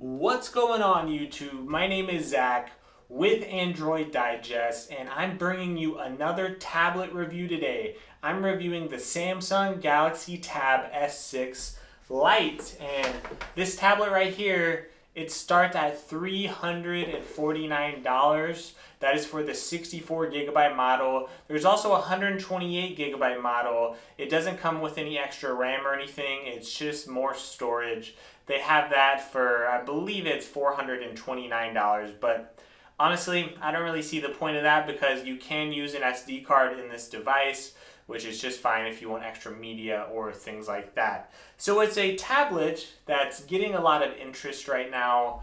What's going on YouTube? My name is Zach with Android Digest and I'm bringing you another tablet review today. I'm reviewing the Samsung Galaxy Tab S6 Lite, and this tablet right here, it starts at $349. That is for the 64 gigabyte model. There's also a 128 gigabyte model. It doesn't come with any extra RAM or anything. It's just more storage. They have that for, I believe it's $429, but honestly, I don't really see the point of that because you can use an SD card in this device, which is just fine if you want extra media or things like that. So it's a tablet that's getting a lot of interest right now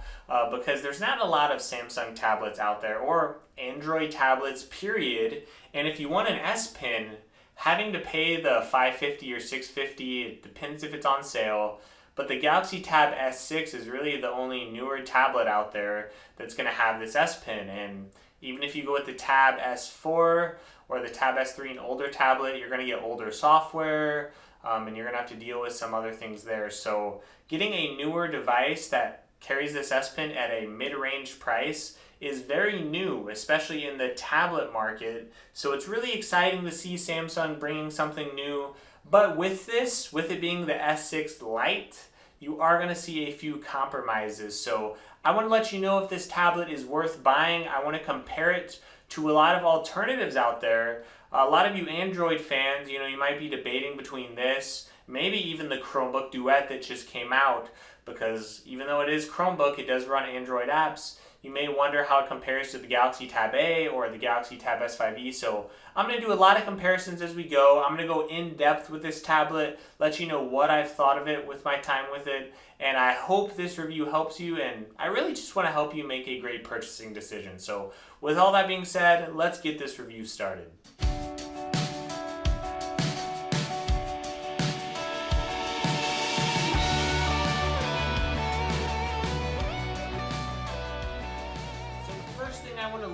because there's not a lot of Samsung tablets out there or Android tablets, period. And if you want an S Pen, having to pay the $550 or $650, it depends if it's on sale. But the Galaxy Tab S6 is really the only newer tablet out there that's going to have this S Pen. And even if you go with the Tab S4 or the Tab S3, an older tablet, you're going to get older software and you're going to have to deal with some other things there. So getting a newer device that carries this S Pen at a mid-range price is very new, especially in the tablet market. So it's really exciting to see Samsung bringing something new. But with this, with it being the S6 Lite, you are going to see a few compromises. So I want to let you know if this tablet is worth buying. I want to compare it to a lot of alternatives out there. A lot of you Android fans, you might be debating between this, maybe even the Chromebook Duet that just came out, because even though it is Chromebook, it does run Android apps. You may wonder how it compares to the Galaxy Tab A or the Galaxy Tab S5e. So I'm going to do a lot of comparisons as we go. I'm going to go in depth with this tablet, let you know what I've thought of it with my time with it. And I hope this review helps you. And I really just want to help you make a great purchasing decision. So with all that being said, let's get this review started.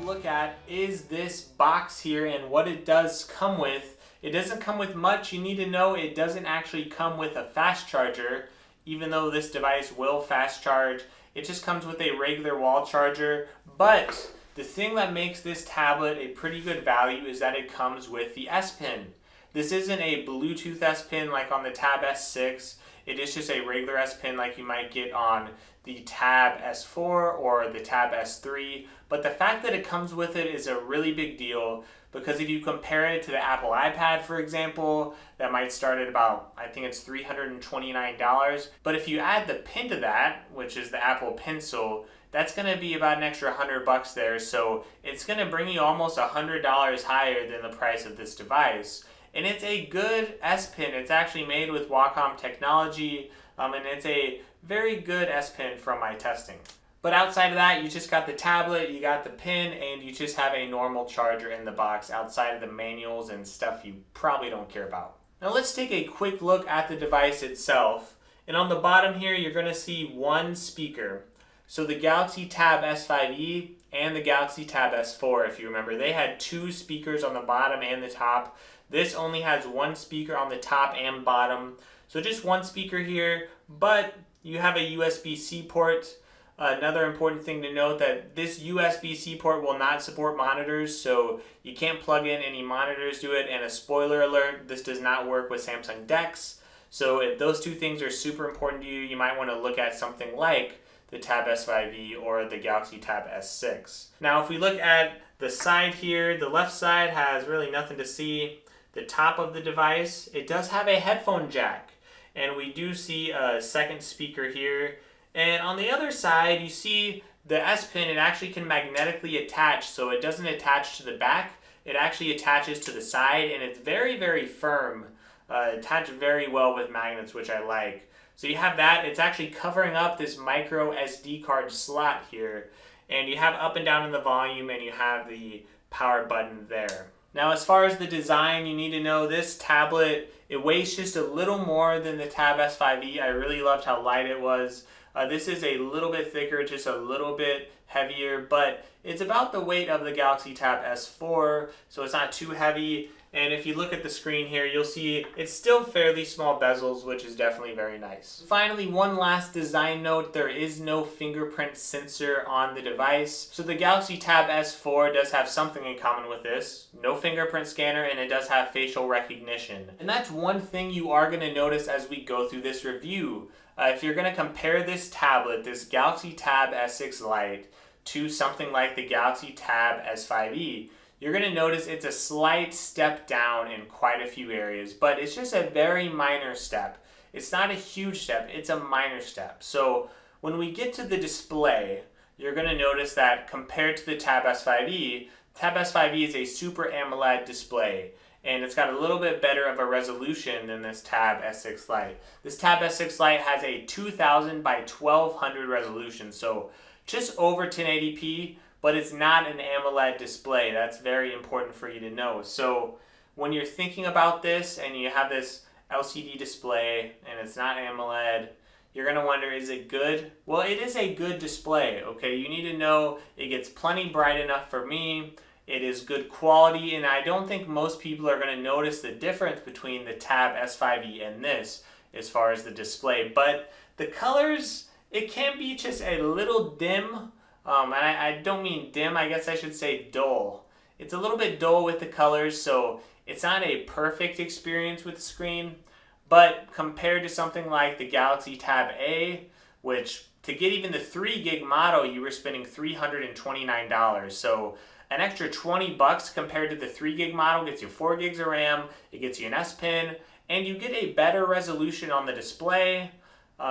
Look at is this box here and what it does come with. It doesn't come with much. You need to know it doesn't actually come with a fast charger, even though this device will fast charge. It just comes with a regular wall charger. But the thing that makes this tablet a pretty good value is that it comes with the S Pen. This isn't a Bluetooth S Pen like on the Tab S6. It is just a regular S Pen like you might get on the Tab S4 or the Tab S3. But the fact that it comes with it is a really big deal, because if you compare it to the Apple iPad, for example, that might start at about, I think it's $329. But if you add the pen to that, which is the Apple Pencil, that's going to be about an extra $100 there. So it's going to bring you almost $100 higher than the price of this device. And it's a good S Pen. It's actually made with Wacom technology, and it's a very good S Pen from my testing. But outside of that, you just got the tablet, you got the pen, and you just have a normal charger in the box outside of the manuals and stuff you probably don't care about. Now let's take a quick look at the device itself. And on the bottom here, you're going to see one speaker. So the Galaxy Tab S5e and the Galaxy Tab S4, if you remember, they had two speakers on the bottom and the top. This only has one speaker on the top and bottom. So just one speaker here, but you have a USB-C port. Another important thing to note that this USB-C port will not support monitors, so you can't plug in any monitors to it. And a spoiler alert, this does not work with Samsung DeX. So if those two things are super important to you, you might want to look at something like the Tab S5e or the Galaxy Tab S6. Now if we look at the side here, the left side has really nothing to see. The top of the device, it does have a headphone jack, and we do see a second speaker here. And on the other side, you see the S Pen, it actually can magnetically attach, so it doesn't attach to the back, it actually attaches to the side, and it's very, very firm. Attached very well with magnets, which I like. So you have that, it's actually covering up this micro SD card slot here, and you have up and down in the volume, and you have the power button there. Now as far as the design, you need to know this tablet, it weighs just a little more than the Tab S5e. I really loved how light it was. This is a little bit thicker, just a little bit heavier, but it's about the weight of the Galaxy Tab S4, so it's not too heavy. And if you look at the screen here, you'll see it's still fairly small bezels, which is definitely very nice. Finally, one last design note, there is no fingerprint sensor on the device. So the Galaxy Tab S4 does have something in common with this. No fingerprint scanner, and it does have facial recognition. And that's one thing you are going to notice as we go through this review. If you're going to compare this tablet, this Galaxy Tab S6 Lite, to something like the Galaxy Tab S5e, you're going to notice it's a slight step down in quite a few areas, but it's just a very minor step. It's not a huge step, it's a minor step. So when we get to the display, you're going to notice that compared to the Tab S5e, Tab S5e is a Super AMOLED display, and it's got a little bit better of a resolution than this Tab S6 Lite. This Tab S6 Lite has a 2000 by 1200 resolution, so just over 1080p, but it's not an AMOLED display. That's very important for you to know. So when you're thinking about this and you have this LCD display and it's not AMOLED, you're going to wonder, is it good? Well, it is a good display, okay? You need to know it gets plenty bright enough for me. It is good quality, and I don't think most people are going to notice the difference between the Tab S5e and this as far as the display. But the colors, it can be just a little dim. And I don't mean dim, I guess I should say dull. It's a little bit dull with the colors, so it's not a perfect experience with the screen. But compared to something like the Galaxy Tab A, which to get even the 3 gig model, you were spending $329. So an extra 20 bucks compared to the 3 gig model gets you 4 gigs of RAM, it gets you an S Pen, and you get a better resolution on the display.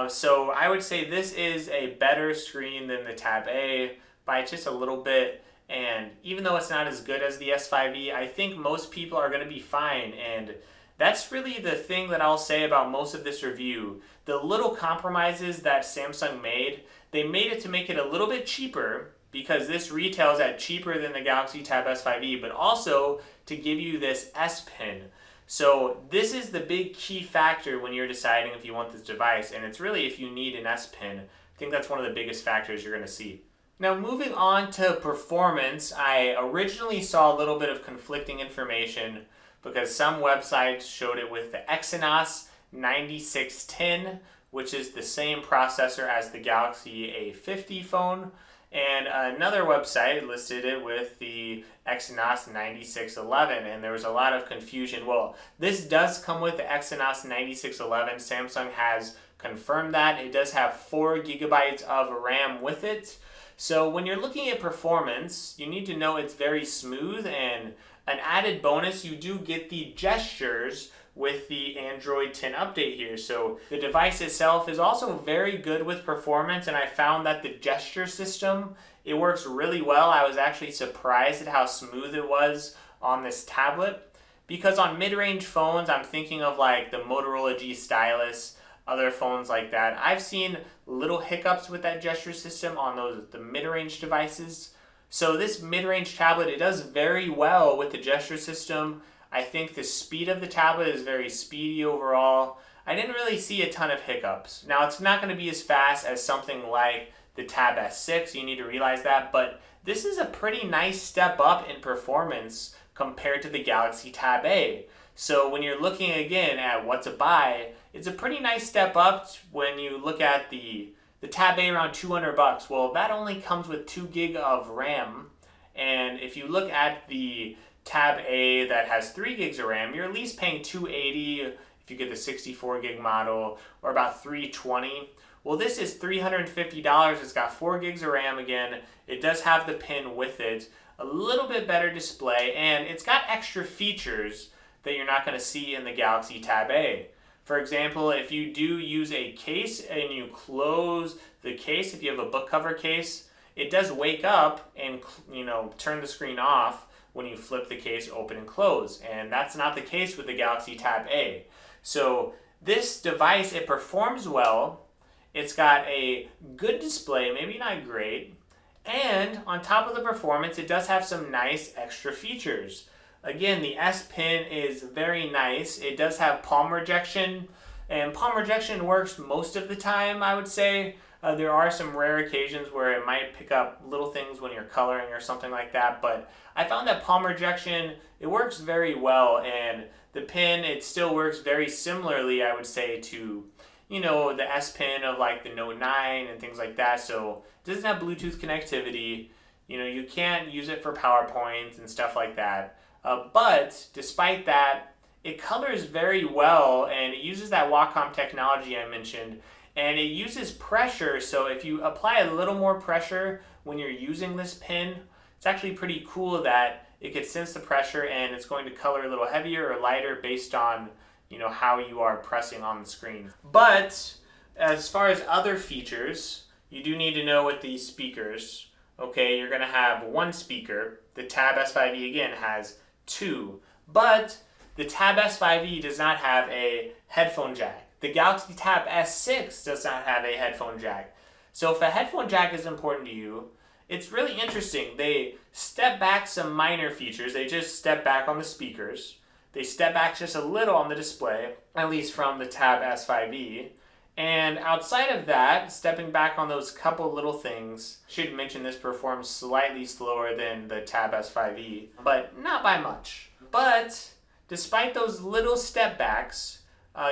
So I would say this is a better screen than the Tab A by just a little bit. And even though it's not as good as the S5e, I think most people are going to be fine. And that's really the thing that I'll say about most of this review. The little compromises that Samsung made, they made it to make it a little bit cheaper, because this retails at cheaper than the Galaxy Tab S5e, but also to give you this S Pen. So this is the big key factor when you're deciding if you want this device, and it's really if you need an S Pen. I think that's one of the biggest factors you're going to see. Now moving on to performance, I originally saw a little bit of conflicting information because some websites showed it with the Exynos 9610, which is the same processor as the Galaxy A50 phone, and another website listed it with the Exynos 9611, and there was a lot of confusion. Well, this does come with the Exynos 9611. Samsung has confirmed that. It does have 4 gigabytes of RAM with it. So when you're looking at performance, you need to know it's very smooth, and an added bonus, you do get the gestures with the Android 10 update here. So the device itself is also very good with performance, and I found that the gesture system, it works really well. I was actually surprised at how smooth it was on this tablet, because on mid-range phones, I'm thinking of like the Motorola G Stylus, other phones like that. I've seen little hiccups with that gesture system on the mid-range devices. So this mid-range tablet, it does very well with the gesture system. I think the speed of the tablet is very speedy overall. I didn't really see a ton of hiccups. Now, it's not going to be as fast as something like the Tab S6, you need to realize that, but this is a pretty nice step up in performance compared to the Galaxy Tab A. So when you're looking again at what to buy, it's a pretty nice step up when you look at the Tab A around 200 bucks. Well, that only comes with 2 gig of RAM, and if you look at the Tab A that has 3 gigs of RAM, you're at least paying $280 if you get the 64 gig model, or about $320. Well, this is $350. It's got 4 gigs of RAM again. It does have the pen with it, a little bit better display, and it's got extra features that you're not going to see in the Galaxy Tab A. For example, if you do use a case and you close the case, if you have a book cover case, it does wake up and turn the screen off when you flip the case open and close, and that's not the case with the Galaxy Tab A. So this device, it performs well, it's got a good display, maybe not great, and on top of the performance, it does have some nice extra features. Again, the S Pen is very nice. It does have palm rejection, and palm rejection works most of the time, I would say. There are some rare occasions where it might pick up little things when you're coloring or something like that, but I found that palm rejection, it works very well, and the pen, it still works very similarly, I would say, to, you know, the S Pen of like the Note 9 and things like that. So it doesn't have Bluetooth connectivity. You know, you can't use it for PowerPoint and stuff like that. But despite that, it colors very well, and it uses that Wacom technology I mentioned, and it uses pressure. So if you apply a little more pressure when you're using this pen, it's actually pretty cool that it could sense the pressure and it's going to color a little heavier or lighter based on, you know, how you are pressing on the screen. But as far as other features, you do need to know with these speakers. Okay, you're going to have one speaker. The Tab S5e again has two, but the Tab S5e does not have a headphone jack. The Galaxy Tab S6 does not have a headphone jack. So if a headphone jack is important to you, it's really interesting. They step back some minor features. They just step back on the speakers. They step back just a little on the display, at least from the Tab S5e. And outside of that, stepping back on those couple little things, should mention this performs slightly slower than the Tab S5e, but not by much. But despite those little step backs,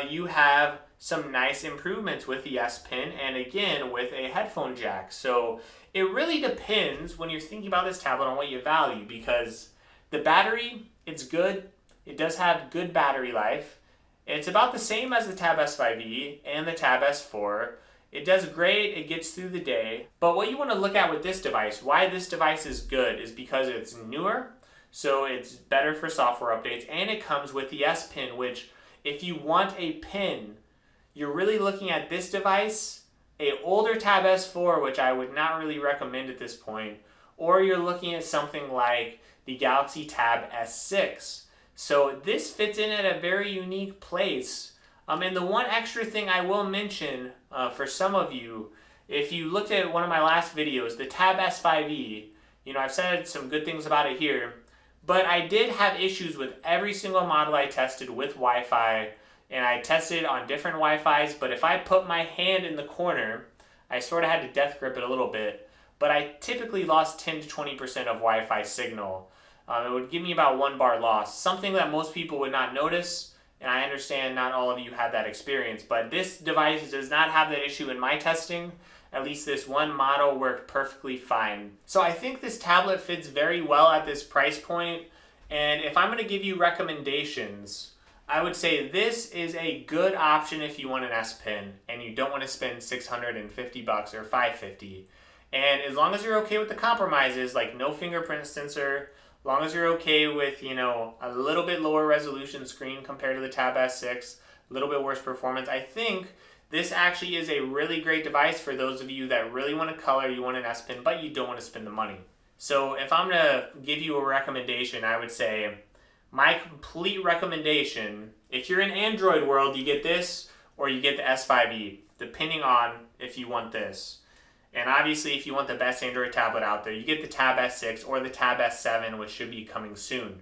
you have some nice improvements with the S Pen, and again with a headphone jack. So it really depends when you're thinking about this tablet on what you value, because the battery, it's good. It does have good battery life. It's about the same as the Tab S5e and the Tab S4. It does great, it gets through the day. But what you want to look at with this device, why this device is good, is because it's newer, so it's better for software updates, and it comes with the S Pen, which if you want a pen, you're really looking at this device, a older Tab S4, which I would not really recommend at this point, or you're looking at something like the Galaxy Tab S6. So this fits in at a very unique place. And the one extra thing I will mention for some of you, if you looked at one of my last videos, the Tab S5e, you know, I've said some good things about it here, but I did have issues with every single model I tested with Wi-Fi, and I tested on different Wi-Fis, but if I put my hand in the corner, I sort of had to death grip it a little bit, but I typically lost 10 to 20% of Wi-Fi signal. It would give me about 1 bar loss, something that most people would not notice, and I understand not all of you had that experience, but this device does not have that issue in my testing. At least this one model worked perfectly fine. So I think this tablet fits very well at this price point, and if I'm going to give you recommendations, I would say this is a good option if you want an S Pen and you don't want to spend $650 or $550. And as long as you're okay with the compromises, like no fingerprint sensor, as long as you're okay with, you know, a little bit lower resolution screen compared to the Tab S6, a little bit worse performance, I think this actually is a really great device for those of you that really want to color, you want an S Pen, but you don't want to spend the money. So if I'm going to give you a recommendation, I would say my complete recommendation, if you're in Android world, you get this or you get the S5e, depending on if you want this. And obviously, if you want the best Android tablet out there, you get the Tab S6 or the Tab S7, which should be coming soon.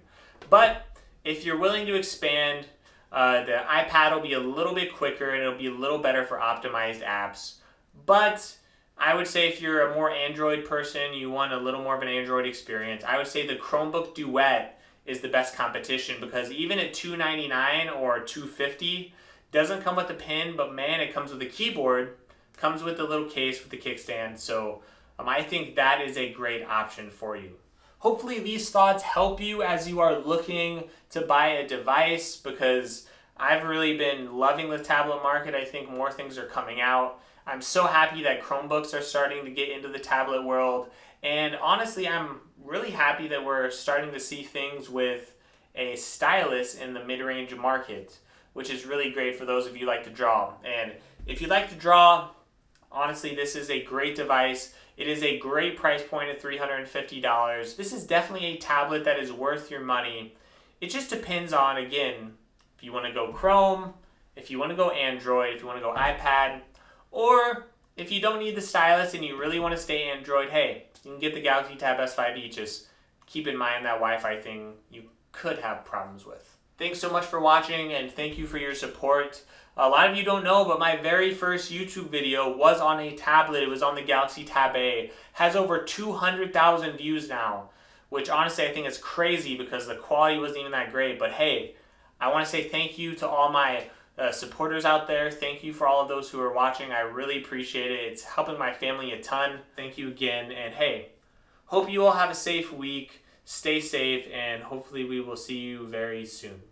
But if you're willing to expand, the iPad will be a little bit quicker and it'll be a little better for optimized apps. But I would say if you're a more Android person, you want a little more of an Android experience, I would say the Chromebook Duet is the best competition, because even at $299 or $250, doesn't come with the pen, but man, it comes with a keyboard. Comes with a little case with the kickstand, so I think that is a great option for you. Hopefully these thoughts help you as you are looking to buy a device, because I've really been loving the tablet market. I think more things are coming out. I'm so happy that Chromebooks are starting to get into the tablet world, and honestly I'm really happy that we're starting to see things with a stylus in the mid-range market, which is really great for those of you who like to draw. And if you like to draw, honestly, this is a great device. It is a great price point at $350. This is definitely a tablet that is worth your money. It just depends on, again, if you want to go Chrome, if you want to go Android, if you want to go iPad, or if you don't need the stylus and you really want to stay Android, hey, you can get the Galaxy Tab S5e. Just keep in mind that Wi-Fi thing you could have problems with. Thanks so much for watching, and thank you for your support. A lot of you don't know, but my very first YouTube video was on a tablet. It was on the Galaxy Tab A. Has over 200,000 views now, which honestly I think is crazy because the quality wasn't even that great. But hey, I want to say thank you to all my supporters out there. Thank you for all of those who are watching. I really appreciate it. It's helping my family a ton. Thank you again. And hey, hope you all have a safe week. Stay safe, and hopefully we will see you very soon.